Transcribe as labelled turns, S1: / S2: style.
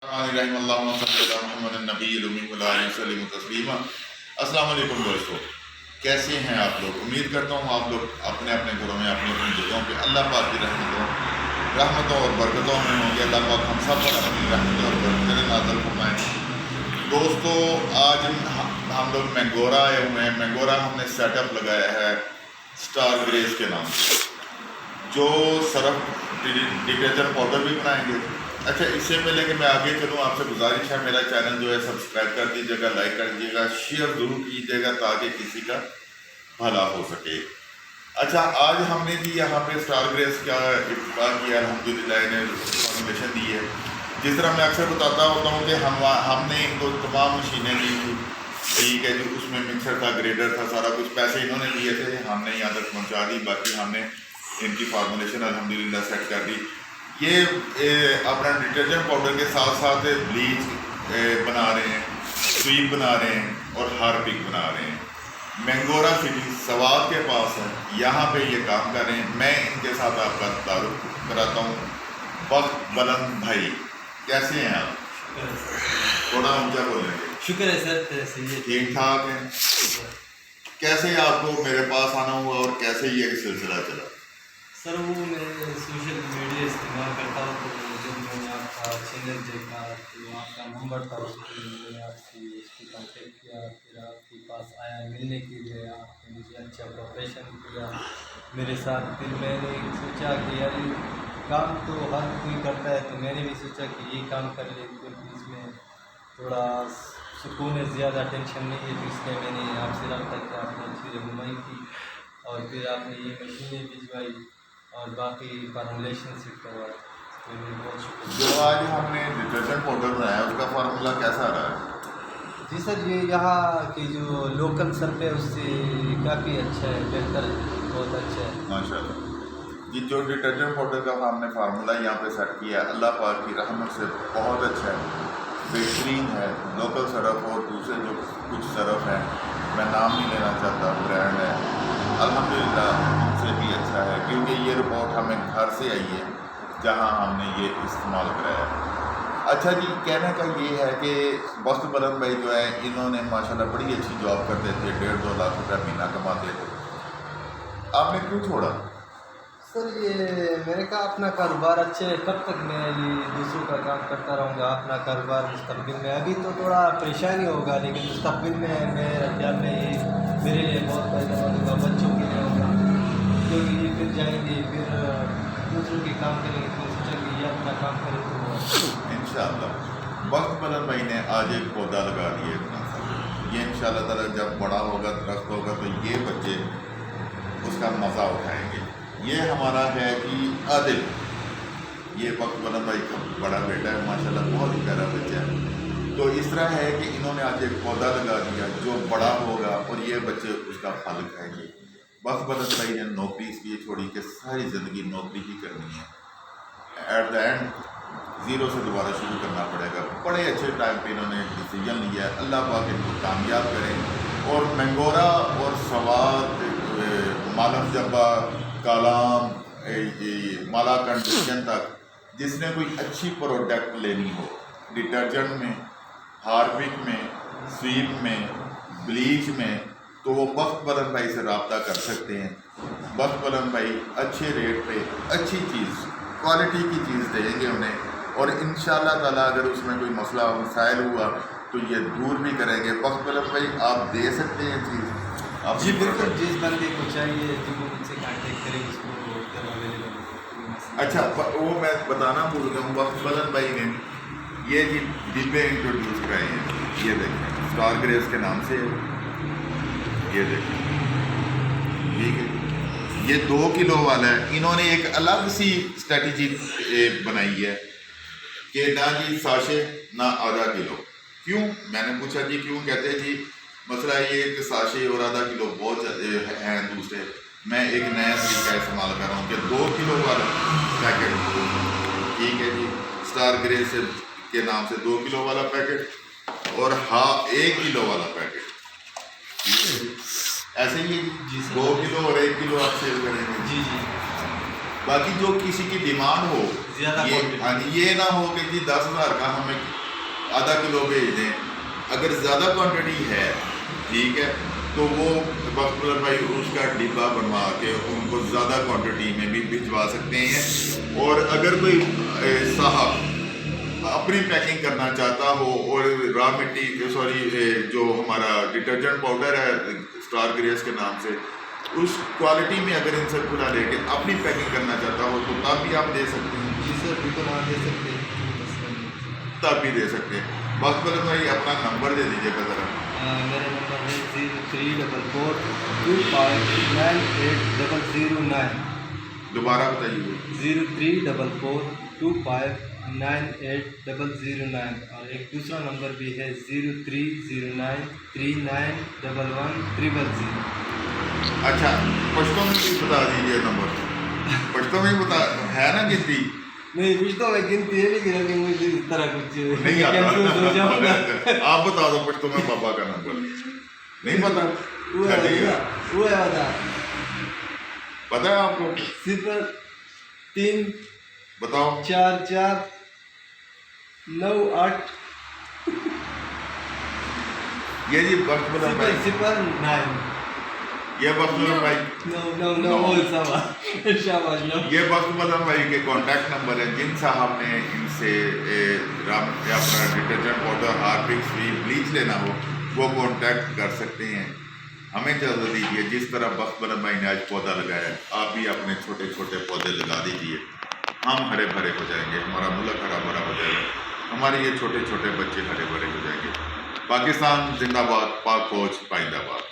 S1: رحم اللہ صلی اللہ محمد النبی وسلم تسلیما۔ السلام علیکم دوستو، کیسے ہیں آپ لوگ؟ امید کرتا ہوں آپ لوگ اپنے اپنے گھروں میں اپنی اپنی جگہوں پہ اللہ پاک کی رحمتوں اور برکتوں میں ہوں گے۔ اللہ پاک ہم سب پر اپنی رحمتوں اور برکتیں نازل فرمائیں۔ دوستو، آج ہم لوگ مینگورا آئے ہوئے ہیں۔ مینگورا ہم نے سیٹ اپ لگایا ہے اسٹار گریز کے نام سے، جو سرف ڈٹرجنٹ پاؤڈر بھی بنائیں گے۔ اچھا، اس سے پہلے کہ میں آگے چلوں، آپ سے گزارش ہے میرا چینل جو ہے سبسکرائب کر دیجیے گا، لائک کر دیجیے گا، شیئر ضرور کیجیے گا تاکہ کسی کا بھلا ہو سکے۔ اچھا، آج ہم نے جی یہاں پہ اسٹار گریز کا افتتاح کیا، الحمدللہ انہیں فارمولیشن دی ہے۔ جس طرح میں اکثر بتاتا ہوتا ہوں کہ ہم نے ان کو تمام مشینیں دی تھی، ٹھیک ہے جی، اس میں مکسر تھا، گریڈر تھا، سارا کچھ پیسے انہوں نے دیے تھے، ہم نے یہاں تک پہنچا دی، باقی ہم نے ان کی فارمولیشن الحمدللہ سیٹ کر دی۔ یہ اپنا ڈٹرجنٹ پاؤڈر کے ساتھ ساتھ بلیچ بنا رہے ہیں، سویپ بنا رہے ہیں اور ہارپک بنا رہے ہیں۔ مینگورا سٹی سوات کے پاس ہے، یہاں پہ یہ کام کر رہے ہیں۔ میں ان کے ساتھ آپ کا تعارف کراتا ہوں۔ وقت بلند بھائی، کیسے ہیں آپ؟ تھوڑا اونچا بولیں گے۔
S2: شکر ہے سر،
S1: ٹھیک ٹھاک ہیں؟ کیسے آپ کو میرے پاس آنا ہوا اور کیسے یہ سلسلہ چلا؟
S2: سر وہ میں سوشل میڈیا استعمال کرتا ہوں، تو جب میں نے آپ کا چینل دیکھا تو آپ کا نمبر تھا، اس کو میں نے آپ سے اس کو کانٹیکٹ کیا، پھر آپ کے پاس آیا ملنے کے لیے۔ آپ نے مجھے اچھا پروفیشن کیا میرے ساتھ۔ پھر میں نے سوچا کہ یار کام تو ہر کوئی کرتا ہے، تو میں نے بھی سوچا کہ یہ کام کر لے، کیونکہ اس میں تھوڑا سکون ہے، زیادہ ٹینشن نہیں ہے۔ تو اس لیے میں نے آپ سے رابطہ کیا، آپ نے اچھی رہنمائی کی اور پھر آپ نے یہ مشینیں بھجوائی اور باقی فارمولیشن سیٹ کروائی۔ تو میں بہت شکریہ۔
S1: جو آج ہم نے ڈٹرجنٹ پاؤڈر بنایا اس کا فارمولا کیسا رہا ہے؟
S2: جی سر، یہ یہاں کی جو لوکل سرف ہے اس سے کافی اچھا ہے، بہتر ہے، بہت اچھا ہے
S1: ماشاء اللہ جی۔ جو ڈٹرجنٹ پاؤڈر کا ہم نے فارمولا یہاں پہ سیٹ کیا ہے، اللہ پاک کی رحمت سے بہت اچھا ہے، بہترین ہے۔ لوکل سرف اور دوسرے جو کچھ سرف ہیں، میں نام نہیں لینا چاہتا، برانڈ ہے، الحمدللہ ان سے بھی اچھا ہے، کیونکہ یہ رپورٹ ہمیں گھر سے آئی ہے جہاں ہم نے یہ استعمال کرایا ہے۔ اچھا جی، کہنے کا یہ ہے کہ وقت بلند بھائی جو ہے، انہوں نے ماشاءاللہ بڑی اچھی جاب کرتے تھے، 1.5-2 لاکھ روپے مہینہ کماتے تھے، آپ نے کیوں چھوڑا؟
S2: سر یہ میں نے کہا اپنا کاروبار اچھے ہے، کب تک میں یہ دوسروں کا کام کرتا رہوں گا؟ اپنا کاروبار مستقبل میں ابھی تو تھوڑا پریشانی ہوگا، لیکن مستقبل میں میرے خیال میں یہ میرے لیے بہت فائدہ مند ہوگا، بچوں کے لیے ہوگا، کیونکہ یہ پھر جائیں گے، پھر دوسروں کے کام کریں گے، پھر سوچیں گے یہ اپنا کام کریں تو
S1: انشاءاللہ وقت بلند بھائی نے آج ایک پودا لگا دیا اتنا سا، یہ انشاءاللہ تعالیٰ جب بڑا ہوگا، درخت ہوگا، تو یہ بچے اس کا مزہ اٹھائیں گے۔ یہ ہمارا ہے کہ عادل، یہ وقت بلند بھائی کا بڑا بیٹا ہے، ماشاءاللہ بہت ہی پیارا بچہ ہے۔ تو اس طرح ہے کہ انہوں نے آج ایک پودا لگا دیا جو بڑا ہوگا اور یہ بچے اس کا پھل کھائیں گے۔ وقت بلند بھائی نے نوکری اس لیے چھوڑی کہ ساری زندگی نوکری ہی کرنی ہے، ایٹ دا اینڈ زیرو سے دوبارہ شروع کرنا پڑے گا۔ بڑے اچھے ٹائم پہ انہوں نے ڈیسیجن لیا ہے، اللہ پاک ان کو کامیاب کریں۔ اور مینگورا اور سوات، مالم جبا، کالام، مالاکنڈ ڈویژن تک جس نے کوئی اچھی پروڈکٹ لینی ہو، ڈٹرجنٹ میں، ہارپک میں، سویپ میں، بلیچ میں، تو وہ وقت بلند بھائی سے رابطہ کر سکتے ہیں۔ وقت بلند بھائی اچھے ریٹ پہ اچھی چیز، کوالٹی کی چیز دیں گے انہیں، اور انشاءاللہ تعالیٰ اگر اس میں کوئی مسئلہ مسائل ہوا تو یہ دور بھی کریں گے۔ وقت بلند بھائی آپ دے سکتے ہیں چیز آپ؟
S2: جی بالکل، جس بندے کو چاہیے جو وہ مجھ سے کانٹیکٹ کرے اس کو اویلیبل۔
S1: اچھا، وہ میں بتانا بھول گیا ہوں، وقت بلند بھائی نے یہ جی ڈبے انٹروڈیوس کرائے ہیں، یہ دیکھیں اسٹار گریز کے نام سے، یہ دیکھیں، ٹھیک ہے۔ یہ 2 کلو والا ہے، انہوں نے ایک الگ سی اسٹریٹجی بنائی ہے کہ نہ جی ساشے نہ آدھا کلو۔ کیوں؟ میں نے پوچھا جی کیوں؟ کہتے جی مسئلہ یہ ہے کہ ساشے اور آدھا کلو بہت ہیں دوسرے، میں ایک نیا طریقہ استعمال کر رہا ہوں کہ 2 کلو والا پیکٹ، ٹھیک ہے جی، اسٹار گریز کے نام سے 2 کلو والا پیکٹ اور 1 کلو والا پیکٹ، ایسے ہی 2 کلو اور 1 کلو آپ سیل کریں گے؟
S2: جی جی۔
S1: باقی جو کسی کی ڈیمانڈ ہو
S2: زیادہ
S1: یہ نہ ہو کہ جی 10,000 کا ہمیں آدھا کلو بھیج دیں. اگر زیادہ کوانٹٹی ہے ٹھیک ہے تو وہ وقت بھائی اس کا ڈبہ بنوا کے ان کو زیادہ کوانٹٹی میں بھی بھجوا سکتے ہیں. اور اگر کوئی صاحب اپنی پیکنگ کرنا چاہتا ہو اور را مٹی جو ہمارا ڈٹرجنٹ پاؤڈر ہے اسٹار گریس کے نام سے اس کوالٹی میں اگر ان سے کھلا لے کے اپنی پیکنگ کرنا چاہتا ہو تو تب بھی آپ دے سکتے ہیں.
S2: جی سر بالکل آپ دے سکتے ہیں.
S1: تب بھی دے سکتے ہیں. وقت بھائی اپنا نمبر دے دیجیے گا ذرا.
S2: میرا نمبر ہے 0344259809.
S1: دوبارہ بتائیے.
S2: 0344259809. اور ایک دوسرا نمبر بھی ہے 0309391100.
S1: اچھا پشتوں میں بھی بتا دیجیے نمبر. پشتوں میں بتا ہے نا گنتی
S2: نہیں پشتوں میں گنتی ہے لیکن ابھی مجھے اس طرح کچھ
S1: نہیں
S2: کنفیوز ہو جاؤں گا.
S1: آپ بتا دو پشتوں میں پاپا کا نمبر نہیں پتا.
S2: وہ ہے
S1: پتا ہے آپ کو
S2: 03
S1: بتاؤ
S2: 44 98
S1: یہ جی وقت بتا بھائی
S2: 009.
S1: یہ وقت بتا بھائی یہ وقت بتا بھائی کے کانٹیکٹ نمبر ہے. جن صاحب نے ان سے اپنا ڈٹرجنٹ پاؤڈر ہارپکس بھی بلیچ لینا ہو وہ کانٹیکٹ کر سکتے ہیں. ہمیں اجازت دیجیے. جس طرح وقت بتا بھائی نے آج پودا لگایا ہے آپ بھی اپنے چھوٹے چھوٹے پودے لگا دیجیے. ہم ہرے بھرے ہو جائیں گے. ہمارا ملک ہرا بھرا ہو جائے گا. ہمارے یہ چھوٹے چھوٹے بچے ہرے بھرے ہو جائیں گے. پاکستان زندہ باد. پاک فوج پائندہ باد.